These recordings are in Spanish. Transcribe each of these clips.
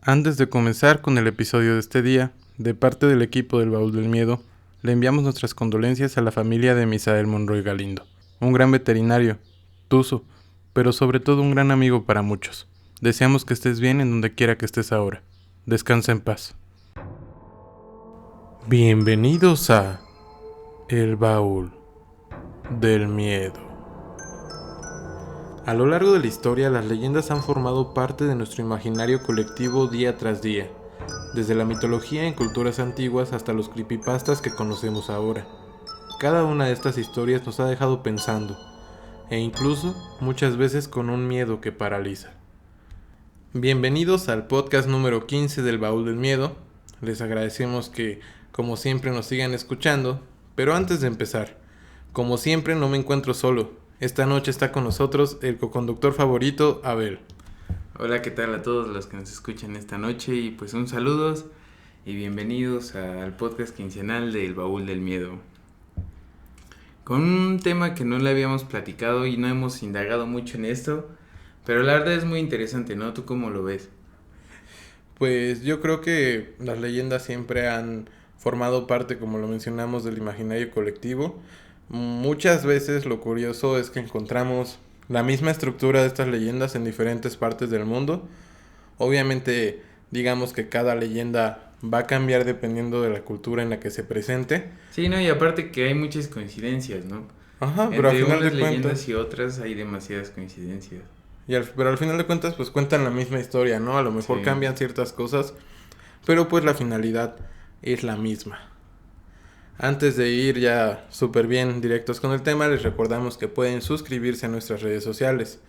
Antes de comenzar con el episodio de este día, de parte del equipo del Baúl del Miedo, le enviamos nuestras condolencias a la familia de Misael Monroy Galindo, un gran veterinario, tuzo, pero sobre todo un gran amigo para muchos. Deseamos que estés bien en donde quiera que estés ahora. Descansa en paz. Bienvenidos a El Baúl del Miedo. A lo largo de la historia, las leyendas han formado parte de nuestro imaginario colectivo día tras día, desde la mitología en culturas antiguas hasta los creepypastas que conocemos ahora. Cada una de estas historias nos ha dejado pensando, e incluso muchas veces con un miedo que paraliza. Bienvenidos al podcast número 15 del Baúl del Miedo. Les agradecemos que, como siempre, nos sigan escuchando, pero antes de empezar, como siempre no me encuentro solo. Esta noche está con nosotros el coconductor favorito, Abel. Hola, ¿qué tal a todos los que nos escuchan esta noche? Y pues un saludos y bienvenidos al podcast quincenal del Baúl del Miedo. Con un tema que no le habíamos platicado y no hemos indagado mucho en esto, pero la verdad es muy interesante, ¿no? ¿Tú cómo lo ves? Pues yo creo que las leyendas siempre han formado parte, como lo mencionamos, del imaginario colectivo. Muchas veces lo curioso es que encontramos la misma estructura de estas leyendas en diferentes partes del mundo. Obviamente, digamos que cada leyenda va a cambiar dependiendo de la cultura en la que se presente. Sí, no, y aparte que hay muchas coincidencias, ¿no? Ajá, pero al Entre final unas de leyendas cuentas, y otras hay demasiadas coincidencias. pero al final de cuentas, pues cuentan la misma historia, ¿no? A lo mejor Sí. cambian ciertas cosas, pero pues la finalidad es la misma. Antes de ir ya súper bien directos con el tema, les recordamos que pueden suscribirse a nuestras redes sociales.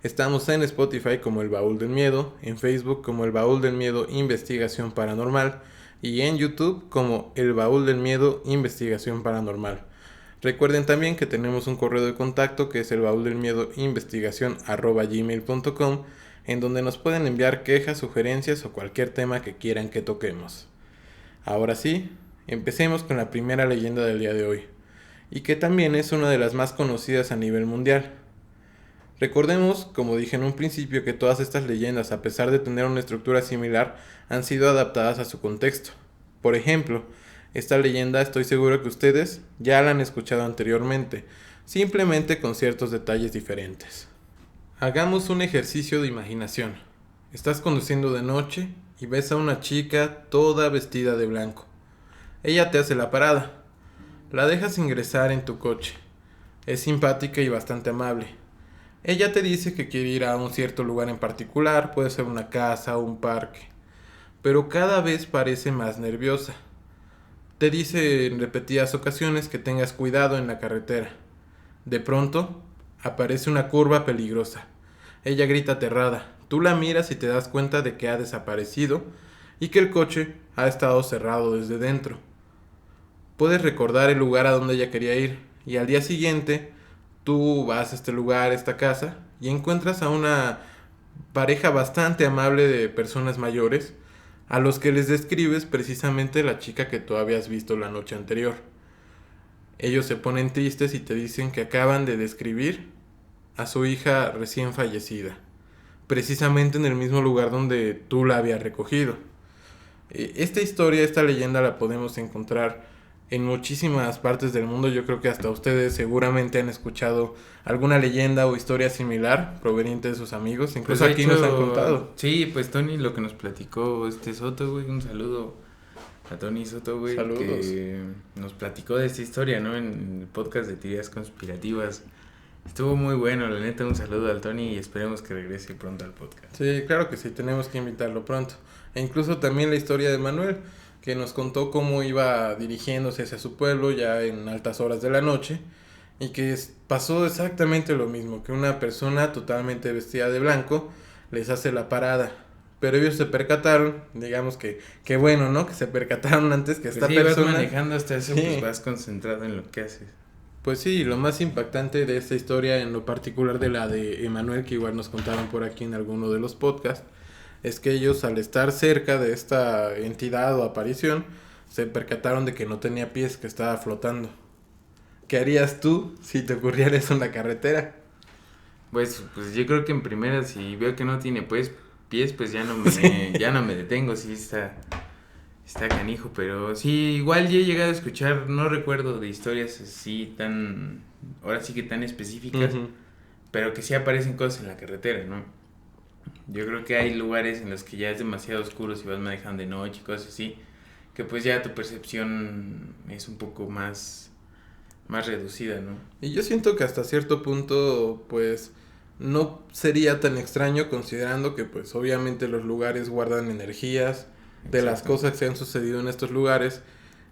Estamos en Spotify como El Baúl del Miedo, en Facebook como El Baúl del Miedo Investigación Paranormal y en YouTube como El Baúl del Miedo Investigación Paranormal. Recuerden también que tenemos un correo de contacto que es elbauldelmiedoinvestigacion@gmail.com, en donde nos pueden enviar quejas, sugerencias o cualquier tema que quieran que toquemos. Ahora sí, empecemos con la primera leyenda del día de hoy, y que también es una de las más conocidas a nivel mundial. Recordemos, como dije en un principio, que todas estas leyendas, a pesar de tener una estructura similar, han sido adaptadas a su contexto. Por ejemplo, esta leyenda estoy seguro que ustedes ya la han escuchado anteriormente, simplemente con ciertos detalles diferentes. Hagamos un ejercicio de imaginación. Estás conduciendo de noche y ves a una chica toda vestida de blanco. Ella te hace la parada. La dejas ingresar en tu coche. Es simpática y bastante amable. Ella te dice que quiere ir a un cierto lugar en particular, puede ser una casa o un parque, pero cada vez parece más nerviosa. Te dice en repetidas ocasiones que tengas cuidado en la carretera. De pronto, aparece una curva peligrosa. Ella grita aterrada. Tú la miras y te das cuenta de que ha desaparecido y que el coche ha estado cerrado desde dentro. Puedes recordar el lugar a donde ella quería ir y al día siguiente tú vas a este lugar, a esta casa, y encuentras a una pareja bastante amable de personas mayores a los que les describes precisamente la chica que tú habías visto la noche anterior. Ellos se ponen tristes y te dicen que acaban de describir a su hija recién fallecida, precisamente en el mismo lugar donde tú la habías recogido. Esta historia, esta leyenda la podemos encontrar en muchísimas partes del mundo. Yo creo que hasta ustedes seguramente han escuchado alguna leyenda o historia similar proveniente de sus amigos. Pues Incluso de aquí hecho, nos han contado. sí, pues Tony lo que nos platicó Soto, güey, un saludo a Tony Soto, güey, Saludos. que nos platicó de esta historia, ¿no? En el podcast de teorías conspirativas. Estuvo muy bueno, la neta, un saludo al Tony y esperemos que regrese pronto al podcast. Sí, claro que sí, tenemos que invitarlo pronto. E incluso también la historia de Manuel, que nos contó cómo iba dirigiéndose hacia su pueblo ya en altas horas de la noche y que pasó exactamente lo mismo, que una persona totalmente vestida de blanco les hace la parada. Pero ellos se percataron, digamos que bueno, ¿no? Que se percataron antes que esta Pues sí, persona... vas manejando hasta eso, Sí. pues vas concentrado en lo que haces. Pues sí, lo más impactante de esta historia, en lo particular de la de Emanuel, que igual nos contaron por aquí en alguno de los podcasts, es que ellos al estar cerca de esta entidad o aparición, se percataron de que no tenía pies, que estaba flotando. ¿Qué harías tú si te ocurriera eso en la carretera? Pues yo creo que en primera, si veo que no tiene, pues pies, pues ya no me detengo, sí está canijo, pero sí, igual ya he llegado a escuchar, no recuerdo de historias así ahora sí que tan específicas, Ujú. pero que sí aparecen cosas en la carretera, ¿no? Yo creo que hay lugares en los que ya es demasiado oscuro si vas manejando de noche y cosas así, que pues ya tu percepción es un poco más reducida, ¿no? Y yo siento que hasta cierto punto, pues, no sería tan extraño considerando que, pues, obviamente los lugares guardan energías de las Exacto. cosas que han sucedido en estos lugares.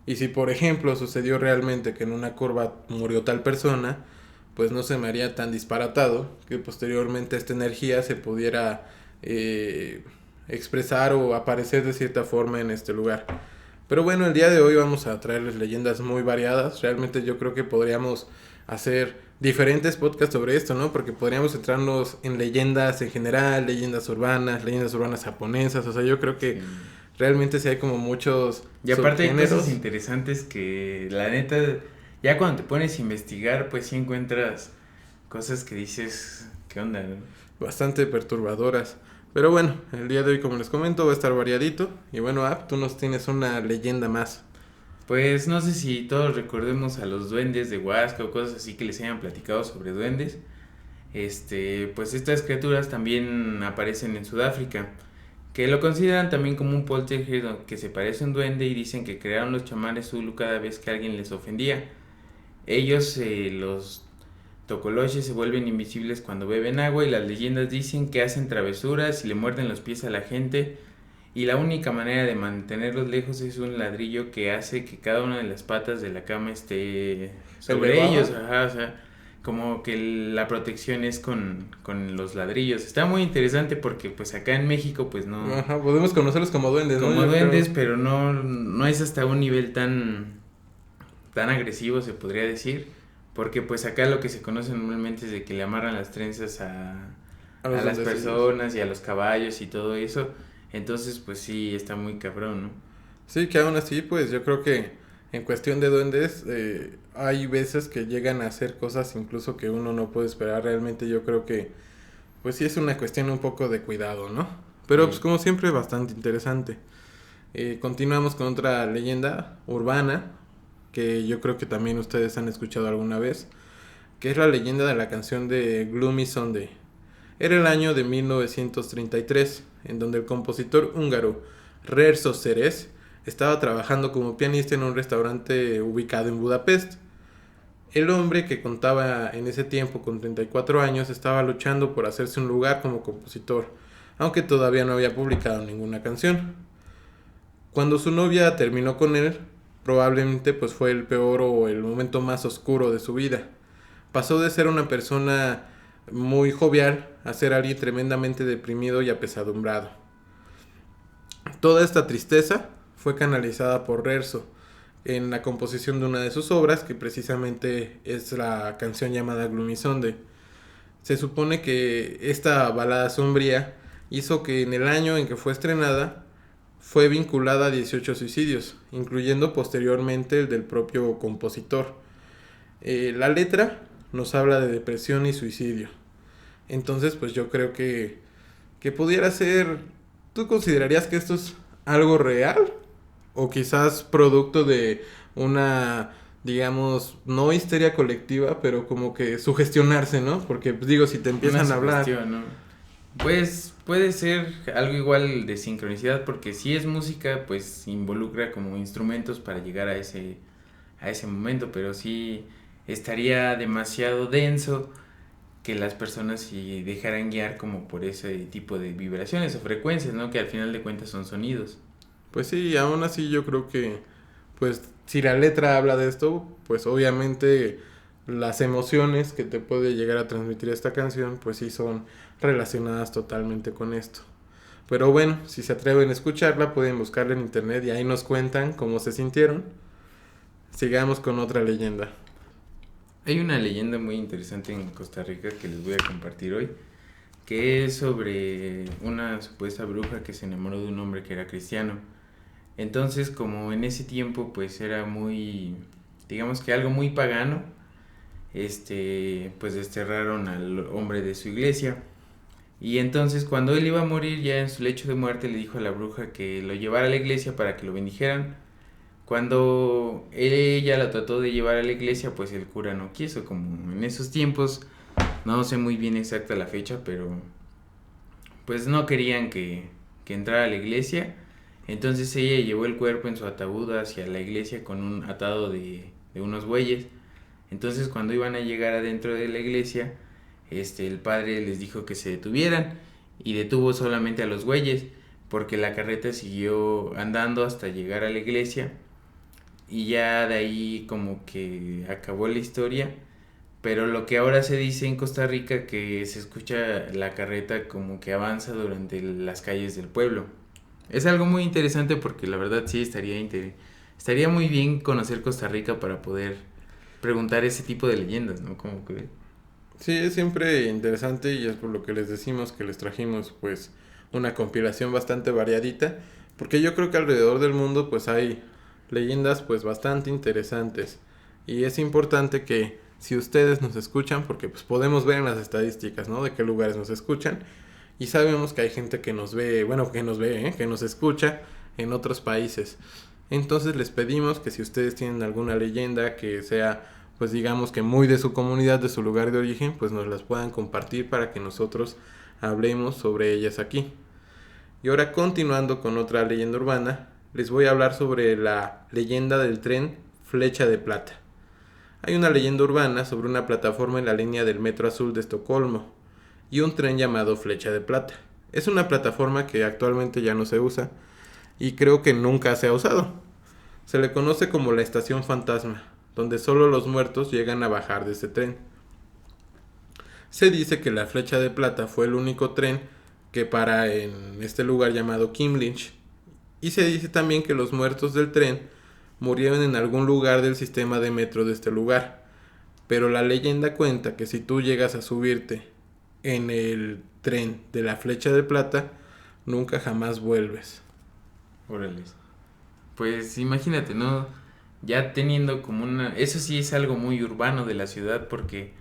Y si, por ejemplo, sucedió realmente que en una curva murió tal persona, pues no se me haría tan disparatado que posteriormente esta energía se pudiera eh, expresar o aparecer de cierta forma en este lugar. Pero bueno, el día de hoy vamos a traerles leyendas muy variadas. Realmente yo creo que podríamos hacer diferentes podcasts sobre esto, ¿no? Porque podríamos centrarnos en leyendas en general, leyendas urbanas japonesas. O sea, yo creo que Sí. realmente sí hay como muchos Y aparte hay cosas subgéneros. interesantes que la neta, ya cuando te pones a investigar, pues sí encuentras cosas que dices, ¿qué onda, no? Bastante perturbadoras. Pero bueno, el día de hoy, como les comento, va a estar variadito. Y bueno, tú nos tienes una leyenda más. Pues no sé si todos recordemos a los duendes de Huasca o cosas así que les hayan platicado sobre duendes. Pues estas criaturas también aparecen en Sudáfrica, que lo consideran también como un poltergeist que se parece a un duende y dicen que crearon los chamanes Zulu cada vez que alguien les ofendía. Ellos, los tocoloches, se vuelven invisibles cuando beben agua y las leyendas dicen que hacen travesuras y le muerden los pies a la gente. Y la única manera de mantenerlos lejos es un ladrillo que hace que cada una de las patas de la cama esté sobre ¿Elevada? ellos. Ajá, o sea, como que la protección es con los ladrillos. Está muy interesante porque pues acá en México pues no, Ajá, podemos conocerlos como duendes, ¿no? como Yo duendes, creo. pero no es hasta un nivel tan agresivo, se podría decir, porque pues acá lo que se conoce normalmente es de que le amarran las trenzas A a los las duendecillos. personas y a los caballos y todo eso, entonces pues sí, está muy cabrón, ¿no? Sí, que aún así, pues yo creo que en cuestión de duendes, hay veces que llegan a hacer cosas incluso que uno no puede esperar. Realmente yo creo que, pues sí es una cuestión un poco de cuidado, ¿no? Pero pues Sí. como siempre, bastante interesante. Continuamos con otra leyenda urbana, que yo creo que también ustedes han escuchado alguna vez, que es la leyenda de la canción de Gloomy Sunday. Era el año de 1933, en donde el compositor húngaro Rerso Szeres estaba trabajando como pianista en un restaurante ubicado en Budapest. El hombre, que contaba en ese tiempo con 34 años, estaba luchando por hacerse un lugar como compositor, aunque todavía no había publicado ninguna canción. Cuando su novia terminó con él, probablemente pues fue el peor o el momento más oscuro de su vida. Pasó de ser una persona muy jovial a ser alguien tremendamente deprimido y apesadumbrado. Toda esta tristeza fue canalizada por Rerso en la composición de una de sus obras, que precisamente es la canción llamada Gloomy Sunday. Se supone que esta balada sombría hizo que en el año en que fue estrenada fue vinculada a 18 suicidios, incluyendo posteriormente el del propio compositor. La letra nos habla de depresión y suicidio. Entonces, pues yo creo que pudiera ser... ¿Tú considerarías que esto es algo real? O quizás producto de una, digamos, no histeria colectiva, pero como que sugestionarse, ¿no? Porque, pues, digo, si te Una empiezan a hablar... sugestión, ¿no? Pues puede ser algo igual de sincronicidad porque si es música pues involucra como instrumentos para llegar a ese momento, pero sí estaría demasiado denso que las personas se dejaran guiar como por ese tipo de vibraciones o frecuencias, ¿no? Que al final de cuentas son sonidos. Pues sí, aún así yo creo que, pues, si la letra habla de esto, pues obviamente las emociones que te puede llegar a transmitir esta canción, pues sí son relacionadas totalmente con esto. Pero bueno, si se atreven a escucharla, pueden buscarla en internet y ahí nos cuentan cómo se sintieron. Sigamos con otra leyenda. Hay una leyenda muy interesante en Costa Rica que les voy a compartir hoy, que es sobre una supuesta bruja que se enamoró de un hombre que era cristiano. Entonces, como en ese tiempo pues era muy, digamos que algo muy pagano, pues desterraron al hombre de su iglesia Y entonces cuando él iba a morir ya en su lecho de muerte le dijo a la bruja que lo llevara a la iglesia para que lo bendijeran. Cuando ella la trató de llevar a la iglesia, pues el cura no quiso, como en esos tiempos, no sé muy bien exacta la fecha, pero pues no querían que entrara a la iglesia. Entonces ella llevó el cuerpo en su ataúd hacia la iglesia con un atado de unos bueyes. Entonces cuando iban a llegar adentro de la iglesia, el padre les dijo que se detuvieran y detuvo solamente a los bueyes porque la carreta siguió andando hasta llegar a la iglesia y ya de ahí como que acabó la historia. Pero lo que ahora se dice en Costa Rica que se escucha la carreta como que avanza durante las calles del pueblo. Es algo muy interesante porque la verdad sí estaría muy bien conocer Costa Rica para poder preguntar ese tipo de leyendas, ¿no? Como que Sí, es siempre interesante y es por lo que les decimos que les trajimos pues una compilación bastante variadita, porque yo creo que alrededor del mundo pues hay leyendas pues bastante interesantes y es importante que si ustedes nos escuchan, porque pues podemos ver en las estadísticas, ¿no? De qué lugares nos escuchan y sabemos que hay gente que nos ve, bueno, que nos escucha en otros países. Entonces les pedimos que si ustedes tienen alguna leyenda que sea pues digamos que muy de su comunidad, de su lugar de origen, pues nos las puedan compartir para que nosotros hablemos sobre ellas aquí. Y ahora continuando con otra leyenda urbana, les voy a hablar sobre la leyenda del tren Flecha de Plata. Hay una leyenda urbana sobre una plataforma en la línea del Metro Azul de Estocolmo y un tren llamado Flecha de Plata. Es una plataforma que actualmente ya no se usa y creo que nunca se ha usado. Se le conoce como la estación fantasma, donde solo los muertos llegan a bajar de este tren. Se dice que la Flecha de Plata fue el único tren que para en este lugar llamado Kimlinch, y se dice también que los muertos del tren murieron en algún lugar del sistema de metro de este lugar, pero la leyenda cuenta que si tú llegas a subirte en el tren de la Flecha de Plata, nunca jamás vuelves. órale. Pues imagínate, ¿no? Ya teniendo como una... Eso sí es algo muy urbano de la ciudad porque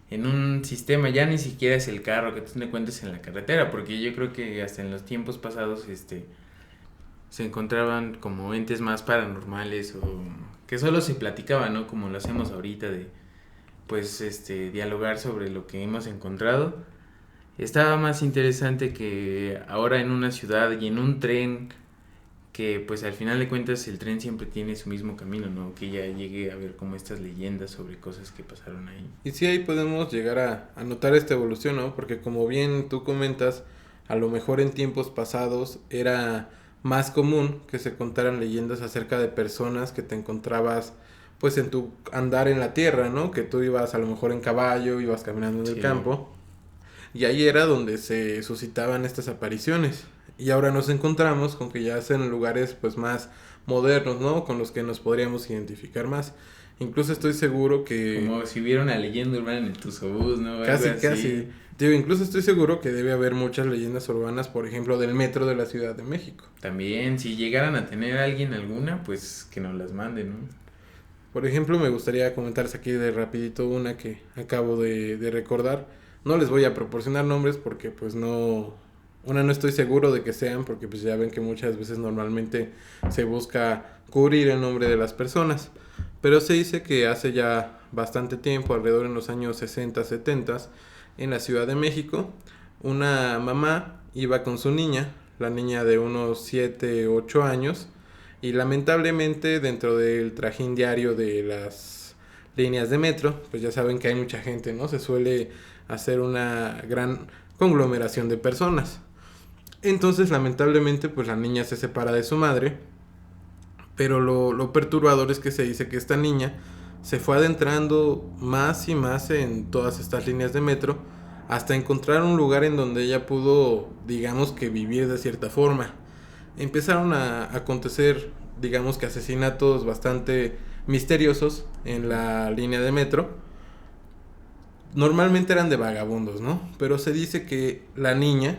en un sistema ya ni siquiera es el carro que tú te encuentres en la carretera, porque yo creo que hasta en los tiempos pasados se encontraban como entes más paranormales o que solo se platicaba, ¿no? Como lo hacemos ahorita de pues dialogar sobre lo que hemos encontrado. Estaba más interesante que ahora en una ciudad y en un tren que pues al final de cuentas el tren siempre tiene su mismo camino, ¿no? Que ya llegue a ver como estas leyendas sobre cosas que pasaron ahí. Y sí, ahí podemos llegar a notar esta evolución, ¿no? Porque como bien tú comentas, a lo mejor en tiempos pasados era más común que se contaran leyendas acerca de personas que te encontrabas pues en tu andar en la tierra, ¿no? Que tú ibas a lo mejor en caballo, ibas caminando en el Sí. campo. Y ahí era donde se suscitaban estas apariciones. Y ahora nos encontramos con que ya hacen lugares pues más modernos, ¿no? Con los que nos podríamos identificar más. Incluso estoy seguro que... Como si hubiera una leyenda urbana en el Tusobús, ¿no? Casi, Algo así. casi. Digo, incluso estoy seguro que debe haber muchas leyendas urbanas, por ejemplo, del metro de la Ciudad de México. También, si llegaran a tener alguien alguna, pues que nos las mande, ¿no? Por ejemplo, me gustaría comentarles aquí de rapidito una que acabo de recordar. No les voy a proporcionar nombres porque pues no estoy seguro de que sean, porque pues ya ven que muchas veces normalmente se busca cubrir el nombre de las personas. Pero se dice que hace ya bastante tiempo, alrededor en los años 60, 70, en la Ciudad de México, una mamá iba con su niña, la niña de unos 7, 8 años, y lamentablemente dentro del trajín diario de las líneas de metro, pues ya saben que hay mucha gente, ¿no? Se suele hacer una gran conglomeración de personas. Entonces, lamentablemente, pues la niña se separa de su madre, pero lo perturbador es que se dice que esta niña se fue adentrando más y más en todas estas líneas de metro hasta encontrar un lugar en donde ella pudo, digamos que vivir de cierta forma. Empezaron a acontecer, digamos que asesinatos bastante misteriosos en la línea de metro. Normalmente eran de vagabundos, ¿no? Pero se dice que la niña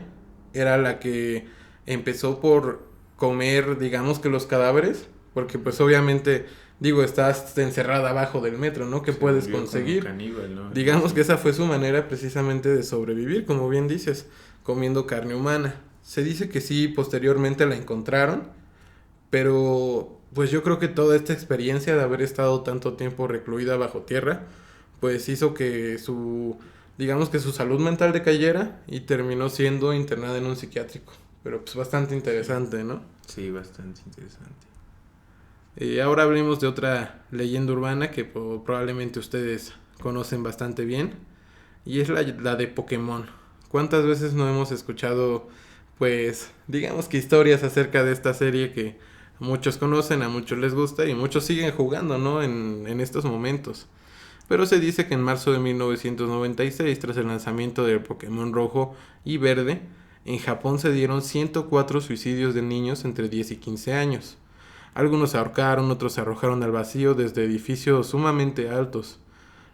era la que empezó por comer, digamos que los cadáveres, porque pues obviamente, digo, estás encerrada abajo del metro, ¿no? ¿Qué puedes volvió conseguir? como caníbal, ¿no? Digamos que esa fue su manera precisamente de sobrevivir, como bien dices. comiendo carne humana. Se dice que sí, posteriormente la encontraron, pero pues yo creo que toda esta experiencia de haber estado tanto tiempo recluida bajo tierra, pues hizo que digamos que su salud mental decayera y terminó siendo internada en un psiquiátrico. Pero pues bastante interesante, ¿no? Sí, bastante interesante. Ahora hablemos de otra leyenda urbana que probablemente ustedes conocen bastante bien, y es la de Pokémon. ¿Cuántas veces no hemos escuchado, pues, digamos que historias acerca de esta serie que muchos conocen, a muchos les gusta y muchos siguen jugando, ¿no? En estos momentos. Pero se dice que en marzo de 1996, tras el lanzamiento del Pokémon rojo y verde, en Japón se dieron 104 suicidios de niños entre 10 y 15 años. Algunos se ahorcaron, otros se arrojaron al vacío desde edificios sumamente altos.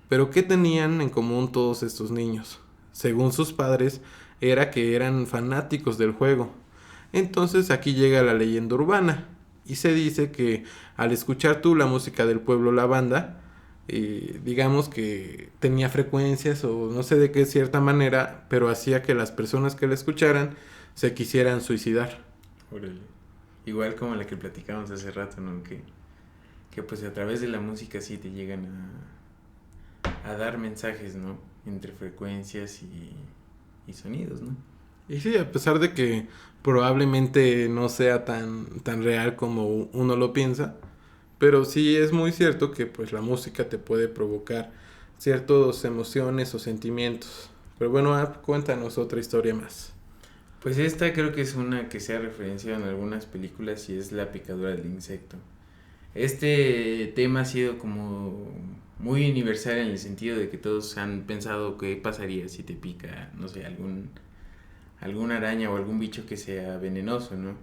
Pero ¿qué tenían en común todos estos niños? Según sus padres, era que eran fanáticos del juego. Entonces aquí llega la leyenda urbana, y se dice que al escuchar tú la música del pueblo, la banda, digamos que tenía frecuencias o no sé de qué cierta manera, pero hacía que las personas que la escucharan se quisieran suicidar. Órale. Igual como la que platicamos hace rato, ¿no? Que pues a través de la música sí te llegan a dar mensajes, ¿no? Entre frecuencias y sonidos, ¿no? Y sí, a pesar de que probablemente no sea tan real como uno lo piensa, pero sí es muy cierto que pues la música te puede provocar ciertas emociones o sentimientos. Pero bueno, cuéntanos otra historia más. Pues esta creo que es una que se ha referenciado en algunas películas y es la picadura del insecto. Este tema ha sido como muy universal en el sentido de que todos han pensado qué pasaría si te pica, no sé, alguna araña o algún bicho que sea venenoso, ¿no?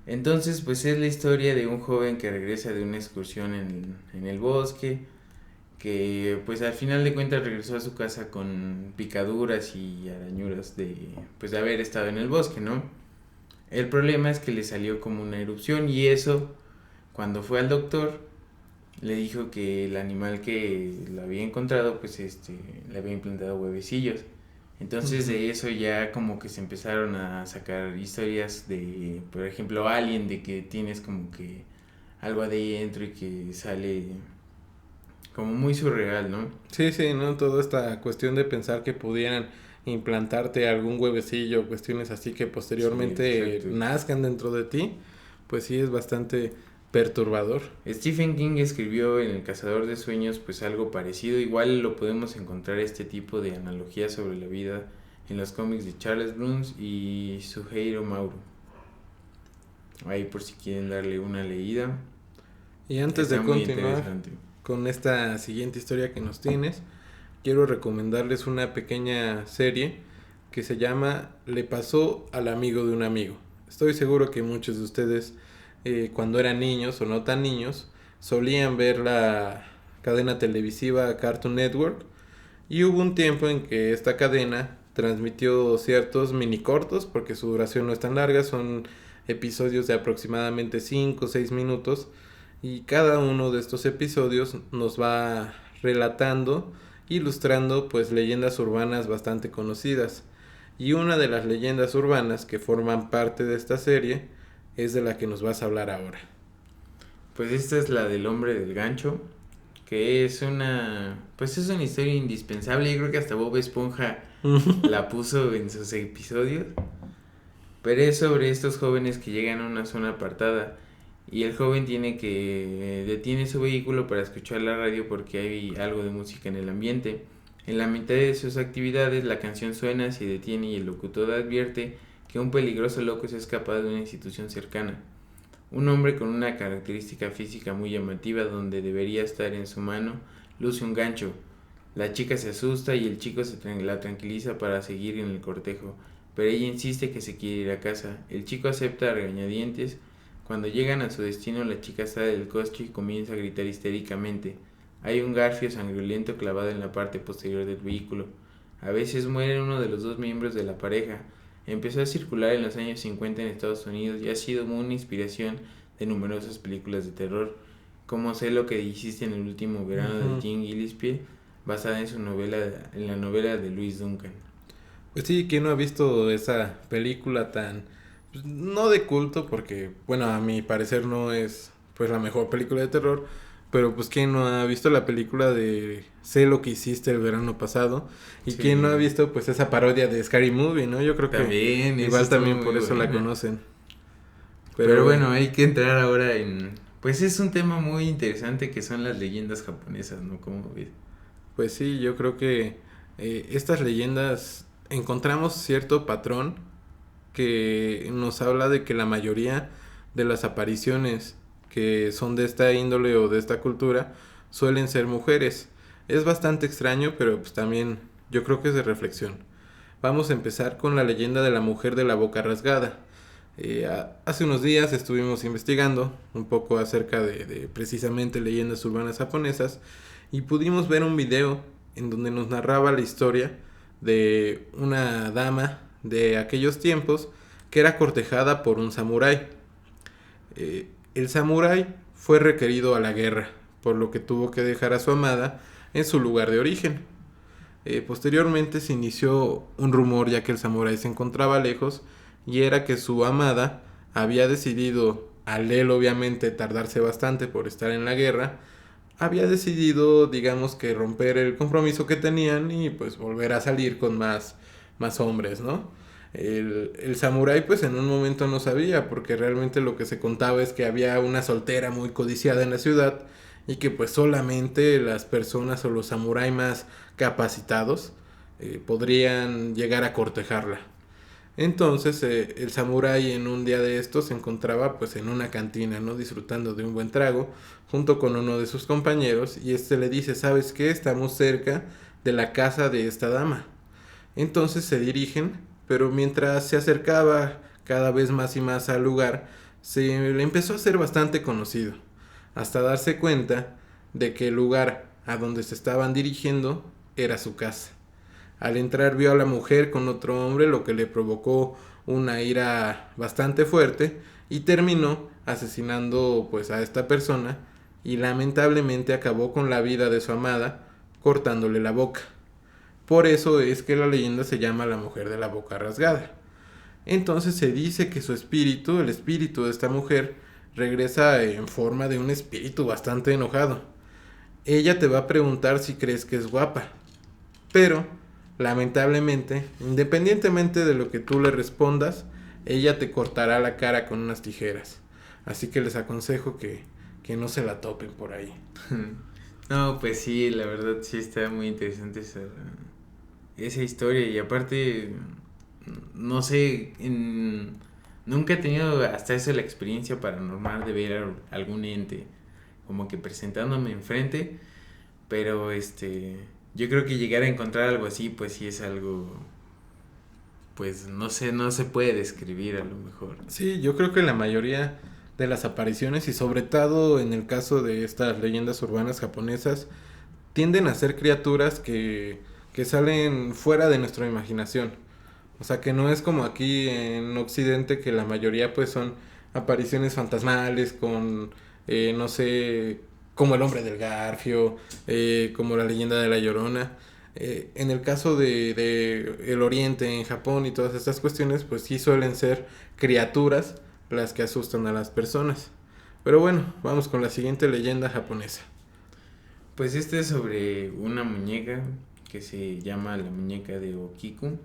Entonces, pues es la historia de un joven que regresa de una excursión en el bosque, que pues al final de cuentas regresó a su casa con picaduras y arañuras pues de haber estado en el bosque, ¿no? El problema es que le salió como una erupción y eso, cuando fue al doctor, le dijo que el animal que lo había encontrado, pues le había implantado huevecillos. Entonces de eso ya como que se empezaron a sacar historias de, por ejemplo, Alien, de que tienes como que algo adentro y que sale como muy surreal, ¿no? Sí, sí, ¿no? Toda esta cuestión de pensar que pudieran implantarte algún huevecillo, cuestiones así que Sí, posteriormente exacto. nazcan dentro de ti, pues sí es bastante perturbador. Stephen King escribió en El Cazador de Sueños pues algo parecido, igual lo podemos encontrar este tipo de analogías sobre la vida en los cómics de Charles Bruns y Suheiro Mauro. Ahí por si quieren darle una leída. Y antes Está de muy continuar interesante. con esta siguiente historia que nos tienes, quiero recomendarles una pequeña serie que se llama Le pasó al amigo de un amigo. Estoy seguro que muchos de ustedes, cuando eran niños o no tan niños, solían ver la cadena televisiva Cartoon Network, y hubo un tiempo en que esta cadena transmitió ciertos mini cortos, porque su duración no es tan larga, son episodios de aproximadamente 5 o 6 minutos, y cada uno de estos episodios nos va relatando, ilustrando pues leyendas urbanas bastante conocidas. Y una de las leyendas urbanas que forman parte de esta serie es de la que nos vas a hablar ahora. Pues esta es la del hombre del gancho, que es pues es una historia indispensable. Yo creo que hasta Bob Esponja la puso en sus episodios. Pero es sobre estos jóvenes que llegan a una zona apartada y el joven detiene su vehículo para escuchar la radio porque hay algo de música en el ambiente. En la mitad de sus actividades la canción suena, se detiene y el locutor advierte que un peligroso loco se ha escapado de una institución cercana. Un hombre con una característica física muy llamativa donde debería estar en su mano luce un gancho. La chica se asusta y el chico la tranquiliza para seguir en el cortejo, pero ella insiste que se quiere ir a casa. El chico acepta a regañadientes. Cuando llegan a su destino, la chica sale del coche y comienza a gritar histéricamente. Hay un garfio sanguinolento clavado en la parte posterior del vehículo. A veces muere uno de los dos miembros de la pareja. Empezó a circular en los años 50 en Estados Unidos y ha sido una inspiración de numerosas películas de terror, como Sé lo que hiciste en el último verano de Jim Gillespie, basada en la novela de Louis Duncan. Pues sí, ¿quién no ha visto esa película tan, pues, no de culto, porque, bueno, a mi parecer no es, pues, la mejor película de terror, pero pues quién no ha visto la película de Sé lo que hiciste el verano pasado, y quién no ha Sí, visto, pues, esa parodia de Scary Movie, ¿no? Yo creo que también, esa igual estuvo también muy por eso la buena. conocen. Pero Pero, bueno, hay que entrar ahora en... Pues es un tema muy interesante que son las leyendas japonesas, ¿no? ¿Cómo ves? pues sí, yo creo que estas leyendas encontramos cierto patrón que nos habla de que la mayoría de las apariciones que son de esta índole o de esta cultura suelen ser mujeres. Es bastante extraño, pero pues también yo creo que es de reflexión. Vamos a empezar con la leyenda de la mujer de la boca rasgada. Hace unos días estuvimos investigando un poco acerca de precisamente leyendas urbanas japonesas y pudimos ver un video en donde nos narraba la historia de una dama de aquellos tiempos que era cortejada por un samurái. El samurái fue requerido a la guerra, por lo que tuvo que dejar a su amada en su lugar de origen. Posteriormente se inició un rumor ya que el samurái se encontraba lejos y era que su amada había decidido, al él obviamente tardarse bastante por estar en la guerra, había decidido, digamos que romper el compromiso que tenían y pues volver a salir con más hombres, ¿no? El samurái pues en un momento no sabía porque realmente lo que se contaba es que había una soltera muy codiciada en la ciudad y que pues solamente las personas o los samuráis más capacitados podrían llegar a cortejarla. Entonces el samurái en un día de estos se encontraba pues en una cantina, ¿no? Disfrutando de un buen trago junto con uno de sus compañeros y este le dice, ¿sabes qué? Estamos cerca de la casa de esta dama. Entonces se dirigen, pero mientras se acercaba cada vez más y más al lugar, se le empezó a hacer bastante conocido, hasta darse cuenta de que el lugar a donde se estaban dirigiendo era su casa. Al entrar vio a la mujer con otro hombre, lo que le provocó una ira bastante fuerte y terminó asesinando pues a esta persona y lamentablemente acabó con la vida de su amada cortándole la boca. Por eso es que la leyenda se llama la mujer de la boca rasgada. Entonces se dice que su espíritu, el espíritu de esta mujer, regresa en forma de un espíritu bastante enojado. Ella te va a preguntar si crees que es guapa, pero lamentablemente, independientemente de lo que tú le respondas, ella te cortará la cara con unas tijeras. Así que les aconsejo que no se la topen por ahí. No, pues sí, la verdad sí está muy interesante esa historia y aparte, no sé, nunca he tenido hasta eso la experiencia paranormal de ver algún ente como que presentándome enfrente, pero yo creo que llegar a encontrar algo así, pues sí es algo, pues no sé, no se puede describir a lo mejor. Sí, yo creo que la mayoría de las apariciones y sobre todo en el caso de estas leyendas urbanas japonesas tienden a ser criaturas que salen fuera de nuestra imaginación. O sea, que no es como aquí en Occidente que la mayoría pues son apariciones fantasmales con, no sé, como el hombre del Garfio, como la leyenda de la Llorona. En el caso de el Oriente, en Japón y todas estas cuestiones, pues sí suelen ser criaturas las que asustan a las personas. Pero bueno, vamos con la siguiente leyenda japonesa. Pues este es sobre una muñeca que se llama la muñeca de Okiku.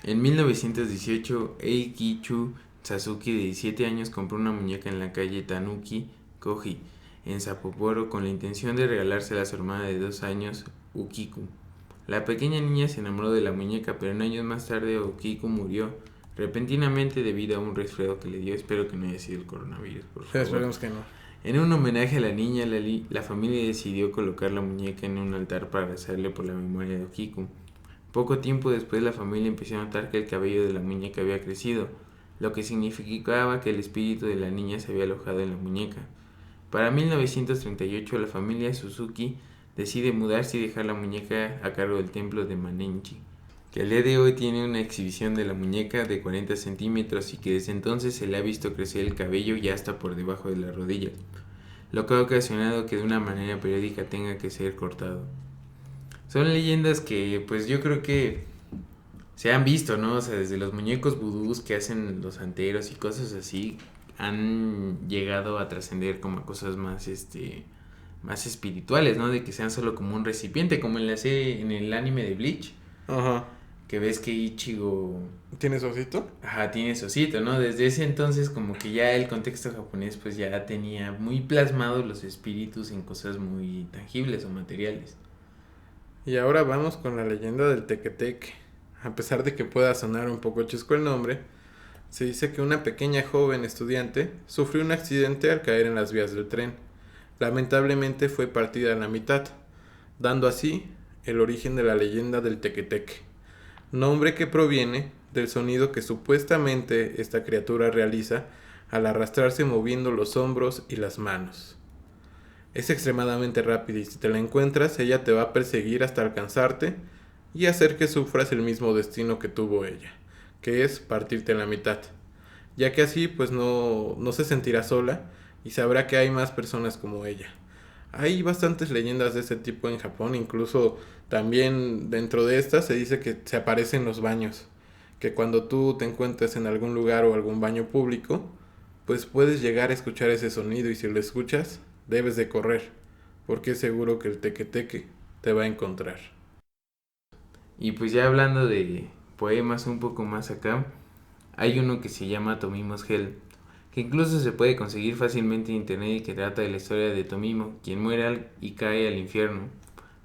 En 1918, Eikichu Sasuke, de 17 años, compró una muñeca en la calle Tanuki Koji, en Sapporo, con la intención de regalársela a su hermana de 2 años, Ukiku. La pequeña niña se enamoró de la muñeca, pero años más tarde Ukiku murió repentinamente debido a un resfriado que le dio. Espero que no haya sido el coronavirus, por favor. Esperemos que no. En un homenaje a la niña, la familia decidió colocar la muñeca en un altar para rezarle por la memoria de Okiku. Poco tiempo después, la familia empezó a notar que el cabello de la muñeca había crecido, lo que significaba que el espíritu de la niña se había alojado en la muñeca. Para 1938, la familia Suzuki decide mudarse y dejar la muñeca a cargo del templo de Manenji, que al día de hoy tiene una exhibición de la muñeca de 40 centímetros y que desde entonces se le ha visto crecer el cabello ya hasta por debajo de las rodillas, lo que ha ocasionado que de una manera periódica tenga que ser cortado. Son leyendas que pues yo creo que se han visto, ¿no? O sea, desde los muñecos vudús que hacen los santeros y cosas así, han llegado a trascender como a cosas más, más espirituales, ¿no? De que sean solo como un recipiente, como en el anime de Bleach, Ajá. que ves que Ichigo, ¿Tienes osito? ajá, tiene su osito, ¿no? Desde ese entonces como que ya el contexto japonés pues ya tenía muy plasmados los espíritus en cosas muy tangibles o materiales. Y ahora vamos con la leyenda del tequeteque. A pesar de que pueda sonar un poco chusco el nombre, se dice que una pequeña joven estudiante sufrió un accidente al caer en las vías del tren. Lamentablemente fue partida a la mitad, dando así el origen de la leyenda del tequeteque, nombre que proviene del sonido que supuestamente esta criatura realiza al arrastrarse moviendo los hombros y las manos. Es extremadamente rápida y si te la encuentras, ella te va a perseguir hasta alcanzarte y hacer que sufras el mismo destino que tuvo ella, que es partirte en la mitad, ya que así pues no se sentirá sola y sabrá que hay más personas como ella. Hay bastantes leyendas de este tipo en Japón, incluso también dentro de estas se dice que se aparece en los baños, que cuando tú te encuentres en algún lugar o algún baño público, pues puedes llegar a escuchar ese sonido y si lo escuchas, debes de correr, porque es seguro que el teque-teque te va a encontrar. Y pues ya hablando de poemas un poco más acá, hay uno que se llama Tomimo's Hell, que incluso se puede conseguir fácilmente en internet y que trata de la historia de Tomimo, quien muere y cae al infierno.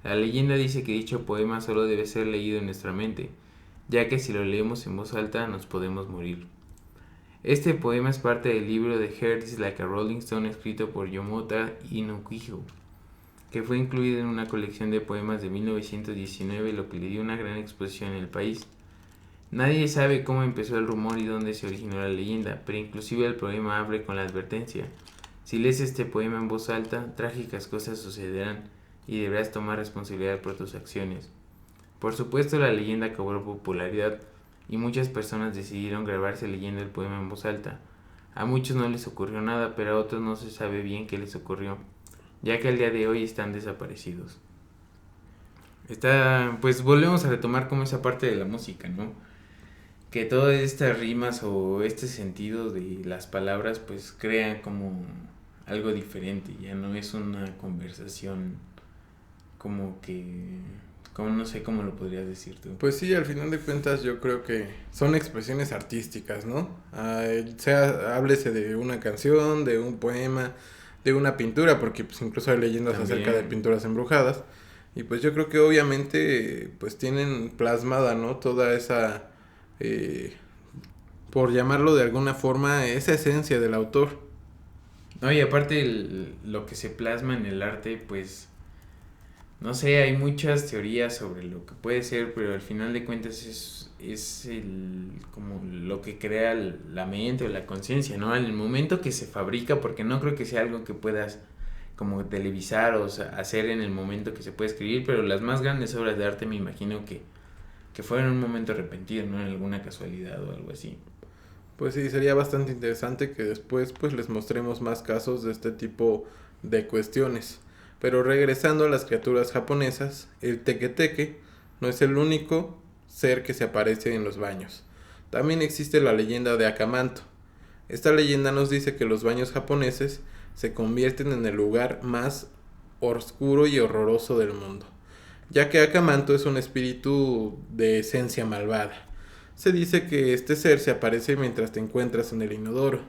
La leyenda dice que dicho poema solo debe ser leído en nuestra mente, ya que si lo leemos en voz alta nos podemos morir. Este poema es parte del libro de Heart is Like a Rolling Stone escrito por Yomota Inokijo, que fue incluido en una colección de poemas de 1919, lo que le dio una gran exposición en el país. Nadie sabe cómo empezó el rumor y dónde se originó la leyenda, pero inclusive el poema abre con la advertencia: si lees este poema en voz alta, trágicas cosas sucederán y deberás tomar responsabilidad por tus acciones. Por supuesto, la leyenda cobró popularidad y muchas personas decidieron grabarse leyendo el poema en voz alta. A muchos no les ocurrió nada, pero a otros no se sabe bien qué les ocurrió, ya que al día de hoy están desaparecidos. Pues volvemos a retomar como esa parte de la música, ¿no? Que todas estas rimas o este sentido de las palabras pues crean como algo diferente, ya no es una conversación como que, como no sé cómo lo podrías decir tú. Pues sí, al final de cuentas yo creo que son expresiones artísticas, ¿no? Háblese de una canción, de un poema, de una pintura, porque pues incluso hay leyendas También. acerca de pinturas embrujadas. Y pues yo creo que obviamente pues tienen plasmada, ¿no? Toda esa, por llamarlo de alguna forma, esa esencia del autor. No, y aparte lo que se plasma en el arte, pues, no sé, hay muchas teorías sobre lo que puede ser, pero al final de cuentas es como lo que crea la mente o la conciencia, ¿no? En el momento que se fabrica, porque no creo que sea algo que puedas como televisar o hacer en el momento que se puede escribir, pero las más grandes obras de arte me imagino que fueron en un momento repentino, ¿no? En alguna casualidad o algo así. Pues sí, sería bastante interesante que después pues les mostremos más casos de este tipo de cuestiones. Pero regresando a las criaturas japonesas, el teque-teque no es el único ser que se aparece en los baños. También existe la leyenda de Akamanto. Esta leyenda nos dice que los baños japoneses se convierten en el lugar más oscuro y horroroso del mundo, ya que Akamanto es un espíritu de esencia malvada. Se dice que este ser se aparece mientras te encuentras en el inodoro,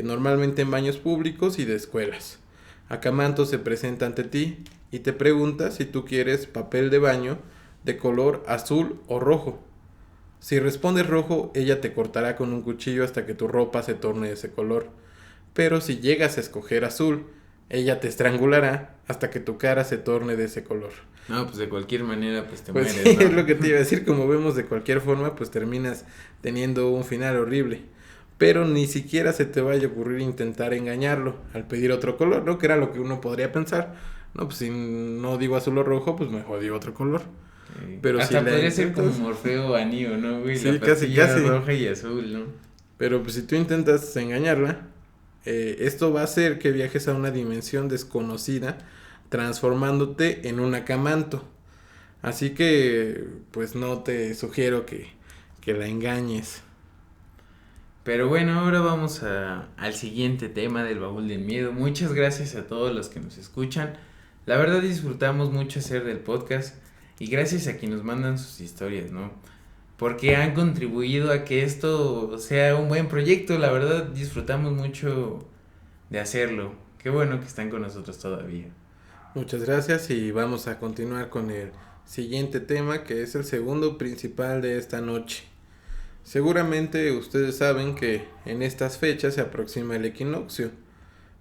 normalmente en baños públicos y de escuelas. Akamanto se presenta ante ti y te pregunta si tú quieres papel de baño de color azul o rojo. Si respondes rojo, ella te cortará con un cuchillo hasta que tu ropa se torne de ese color. Pero si llegas a escoger azul, ella te estrangulará hasta que tu cara se torne de ese color. No, pues de cualquier manera pues te Pues mueres, sí, ¿no? es lo que te iba a decir, como vemos de cualquier forma, pues terminas teniendo un final horrible. Pero ni siquiera se te vaya a ocurrir intentar engañarlo al pedir otro color, ¿no? Que era lo que uno podría pensar. No, pues si no digo azul o rojo, pues mejor digo otro color. Pero hasta si podría ser como intentas... Morfeo o Neo, ¿no, güey? Sí, La casi, pastilla casi. roja y azul, ¿no? Pero pues si tú intentas engañarla, esto va a hacer que viajes a una dimensión desconocida, transformándote en un Akamanto. Así que pues no te sugiero que la engañes. Pero bueno, ahora vamos al siguiente tema del baúl del miedo. Muchas gracias a todos los que nos escuchan. La verdad disfrutamos mucho hacer del podcast y gracias a quienes nos mandan sus historias, ¿no? Porque han contribuido a que esto sea un buen proyecto. La verdad disfrutamos mucho de hacerlo. Qué bueno que están con nosotros todavía. Muchas gracias y vamos a continuar con el siguiente tema, que es el segundo principal de esta noche. Seguramente ustedes saben que en estas fechas se aproxima el equinoccio,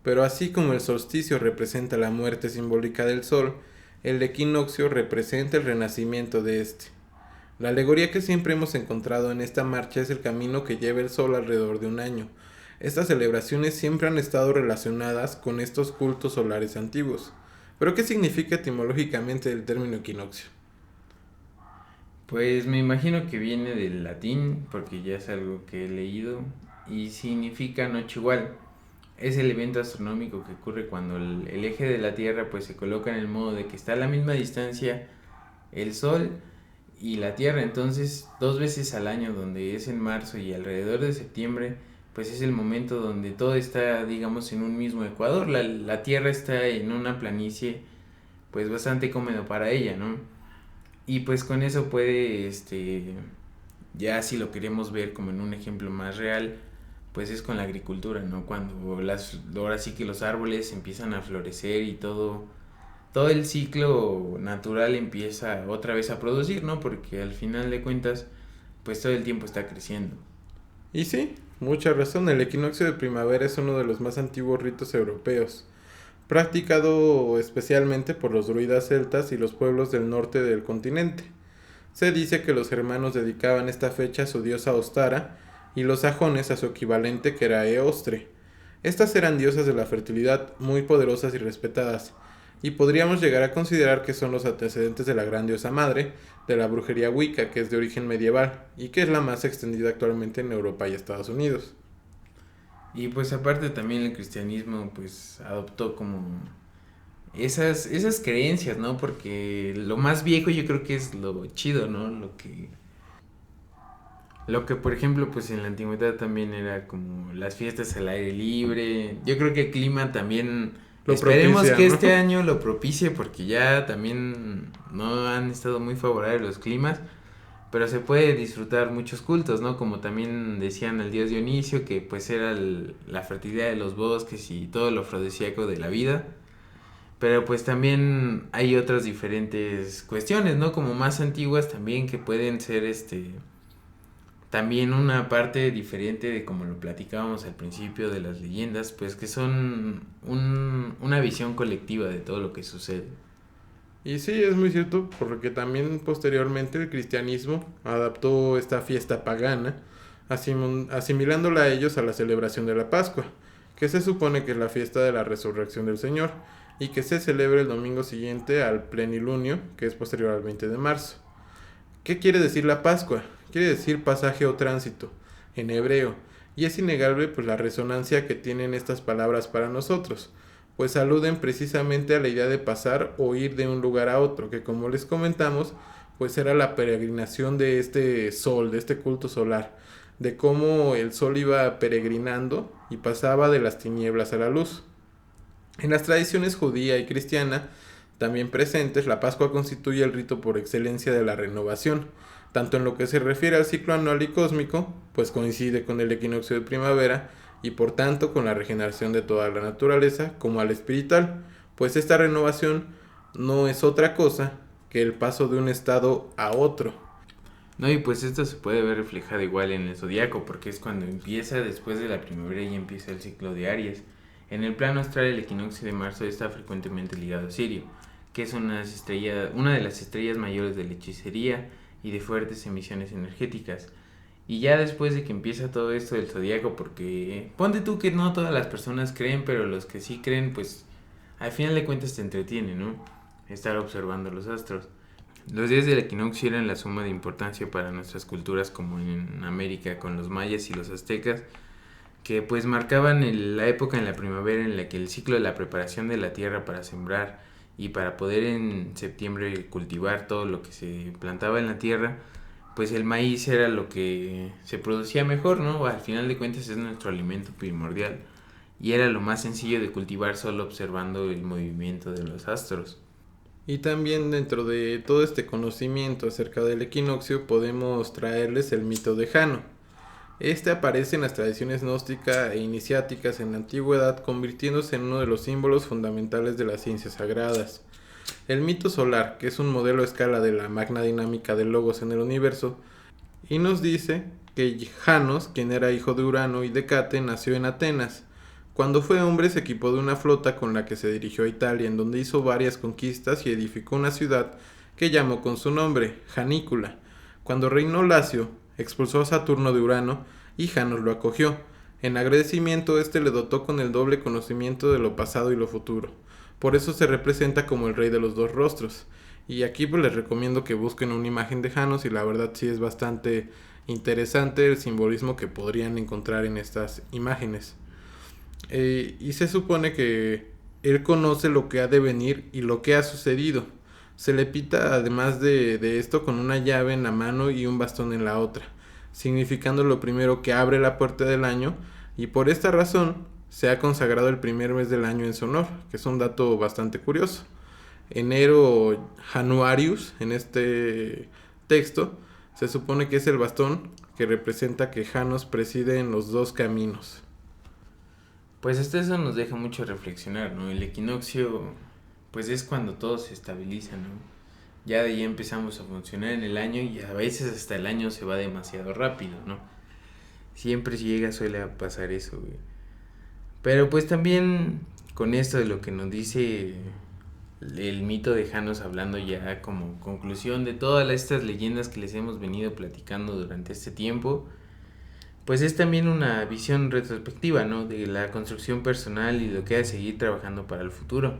pero así como el solsticio representa la muerte simbólica del sol, el equinoccio representa el renacimiento de este. La alegoría que siempre hemos encontrado en esta marcha es el camino que lleva el sol alrededor de un año. Estas celebraciones siempre han estado relacionadas con estos cultos solares antiguos. ¿Pero qué significa etimológicamente el término equinoccio? Pues me imagino que viene del latín, porque ya es algo que he leído, y significa noche igual. Es el evento astronómico que ocurre cuando el eje de la Tierra pues se coloca en el modo de que está a la misma distancia el Sol y la Tierra. Entonces 2 veces al año, donde es en marzo y alrededor de septiembre, pues es el momento donde todo está, digamos, en un mismo ecuador. La Tierra está en una planicie pues bastante cómodo para ella, ¿no? Y pues con eso puede, ya si lo queremos ver como en un ejemplo más real, pues es con la agricultura, ¿no? Cuando ahora sí que los árboles empiezan a florecer y todo el ciclo natural empieza otra vez a producir, ¿no? Porque al final de cuentas, pues todo el tiempo está creciendo. Y sí, mucha razón, el equinoccio de primavera es uno de los más antiguos ritos europeos, practicado especialmente por los druidas celtas y los pueblos del norte del continente. Se dice que los germanos dedicaban esta fecha a su diosa Ostara y los sajones a su equivalente que era Eostre. Estas eran diosas de la fertilidad muy poderosas y respetadas, y podríamos llegar a considerar que son los antecedentes de la gran diosa madre de la brujería Wicca, que es de origen medieval y que es la más extendida actualmente en Europa y Estados Unidos. Y pues aparte también el cristianismo pues adoptó como esas creencias, ¿no? Porque lo más viejo yo creo que es lo chido, ¿no? Lo que por ejemplo pues en la antigüedad también era como las fiestas al aire libre. Yo creo que el clima también Lo esperemos propicia, que ¿no? este año lo propicie porque ya también no han estado muy favorables los climas, pero se puede disfrutar muchos cultos, ¿no? Como también decían el dios Dionisio, que pues era la fertilidad de los bosques y todo lo afrodisíaco de la vida. Pero pues también hay otras diferentes cuestiones, ¿no? Como más antiguas también que pueden ser también una parte diferente de como lo platicábamos al principio de las leyendas, pues que son una visión colectiva de todo lo que sucede. Y sí, es muy cierto, porque también posteriormente el cristianismo adaptó esta fiesta pagana, asimilándola a ellos a la celebración de la Pascua, que se supone que es la fiesta de la resurrección del Señor, y que se celebra el domingo siguiente al plenilunio, que es posterior al 20 de marzo. ¿Qué quiere decir la Pascua? Quiere decir pasaje o tránsito, en hebreo, y es innegable pues la resonancia que tienen estas palabras para nosotros, pues aluden precisamente a la idea de pasar o ir de un lugar a otro, que como les comentamos, pues era la peregrinación de este sol, de este culto solar, de cómo el sol iba peregrinando y pasaba de las tinieblas a la luz. En las tradiciones judía y cristiana, también presentes, la Pascua constituye el rito por excelencia de la renovación, tanto en lo que se refiere al ciclo anual y cósmico, pues coincide con el equinoccio de primavera, y por tanto con la regeneración de toda la naturaleza, como al espiritual, pues esta renovación no es otra cosa que el paso de un estado a otro. No, y pues esto se puede ver reflejado igual en el zodiaco, porque es cuando empieza después de la primavera y empieza el ciclo de Aries. En el plano astral, el equinoccio de marzo está frecuentemente ligado a Sirio, que es una de las estrellas mayores de la hechicería y de fuertes emisiones energéticas. Y ya después de que empieza todo esto del zodiaco, porque ponte tú que no todas las personas creen, pero los que sí creen, pues al final de cuentas te entretiene, ¿no? Estar observando los astros. Los días del equinoccio eran la suma de importancia para nuestras culturas, como en América con los mayas y los aztecas, que pues marcaban la época en la primavera en la que el ciclo de la preparación de la tierra para sembrar y para poder en septiembre cultivar todo lo que se plantaba en la tierra, pues el maíz era lo que se producía mejor, ¿no? Al final de cuentas es nuestro alimento primordial y era lo más sencillo de cultivar solo observando el movimiento de los astros. Y también dentro de todo este conocimiento acerca del equinoccio podemos traerles el mito de Jano. Este aparece en las tradiciones gnóstica e iniciáticas en la antigüedad, convirtiéndose en uno de los símbolos fundamentales de las ciencias sagradas. El mito solar, que es un modelo a escala de la magna dinámica del logos en el universo, y nos dice que Janos, quien era hijo de Urano y de Cate, nació en Atenas. Cuando fue hombre se equipó de una flota con la que se dirigió a Italia, en donde hizo varias conquistas y edificó una ciudad que llamó con su nombre, Janícula. Cuando reinó Lacio, expulsó a Saturno de Urano y Janos lo acogió. En agradecimiento, este le dotó con el doble conocimiento de lo pasado y lo futuro. Por eso se representa como el rey de los dos rostros. Y aquí pues les recomiendo que busquen una imagen de Janos y la verdad sí es bastante interesante el simbolismo que podrían encontrar en estas imágenes. Y se supone que él conoce lo que ha de venir y lo que ha sucedido. Se le pita además de esto con una llave en la mano y un bastón en la otra, significando lo primero que abre la puerta del año, y por esta razón se ha consagrado el primer mes del año en su honor, que es un dato bastante curioso. Enero Januarius, en este texto, se supone que es el bastón que representa que Janos preside en los dos caminos. Pues hasta eso nos deja mucho reflexionar, ¿no? El equinoccio, pues es cuando todo se estabiliza, ¿no? Ya de ahí empezamos a funcionar en el año y a veces hasta el año se va demasiado rápido, ¿no? Siempre suele pasar eso, güey. Pero pues también con esto de lo que nos dice el mito de Janos, hablando ya como conclusión de todas estas leyendas que les hemos venido platicando durante este tiempo, pues es también una visión retrospectiva, ¿no? De la construcción personal y lo que hay de seguir trabajando para el futuro.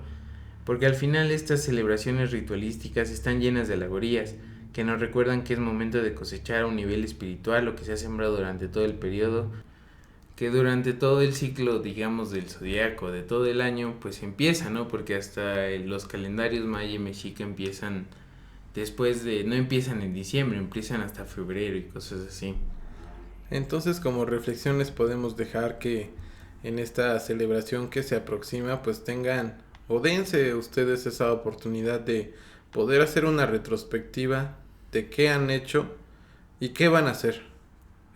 Porque al final estas celebraciones ritualísticas están llenas de alegorías que nos recuerdan que es momento de cosechar a un nivel espiritual lo que se ha sembrado durante todo el periodo, que durante todo el ciclo, digamos, del zodiaco, de todo el año, pues empieza, ¿no? Porque hasta los calendarios maya y mexica empiezan no empiezan en diciembre, empiezan hasta febrero y cosas así. Entonces, como reflexiones podemos dejar que en esta celebración que se aproxima, pues tengan o dense ustedes esa oportunidad de poder hacer una retrospectiva de qué han hecho y qué van a hacer.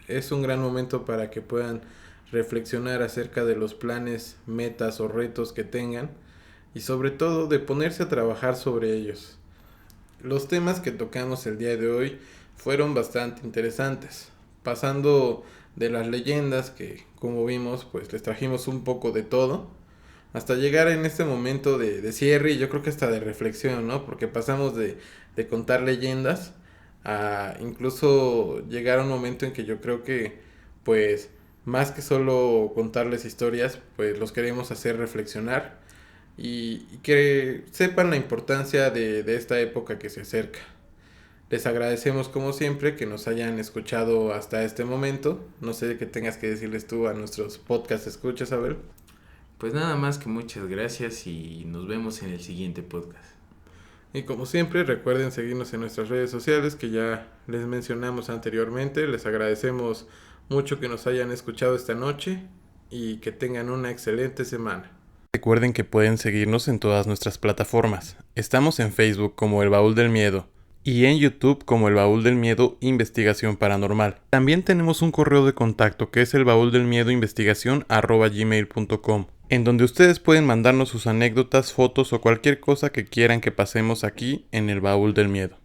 Es un gran momento para que puedan reflexionar acerca de los planes, metas o retos que tengan y sobre todo de ponerse a trabajar sobre ellos. Los temas que tocamos el día de hoy fueron bastante interesantes. Pasando de las leyendas que, como vimos, pues les trajimos un poco de todo, hasta llegar en este momento de cierre y yo creo que hasta de reflexión, ¿no? Porque pasamos de contar leyendas a incluso llegar a un momento en que yo creo que, pues, más que solo contarles historias, pues los queremos hacer reflexionar y que sepan la importancia de esta época que se acerca. Les agradecemos como siempre que nos hayan escuchado hasta este momento. No sé qué tengas que decirles tú a nuestros podcast escuchas, Abel. Pues nada más que muchas gracias y nos vemos en el siguiente podcast. Y como siempre, recuerden seguirnos en nuestras redes sociales que ya les mencionamos anteriormente. Les agradecemos mucho que nos hayan escuchado esta noche y que tengan una excelente semana. Recuerden que pueden seguirnos en todas nuestras plataformas. Estamos en Facebook como El Baúl del Miedo y en YouTube como El Baúl del Miedo Investigación Paranormal. También tenemos un correo de contacto que es elbauldelmiedoinvestigacion@gmail.com, en donde ustedes pueden mandarnos sus anécdotas, fotos o cualquier cosa que quieran que pasemos aquí en El Baúl del Miedo.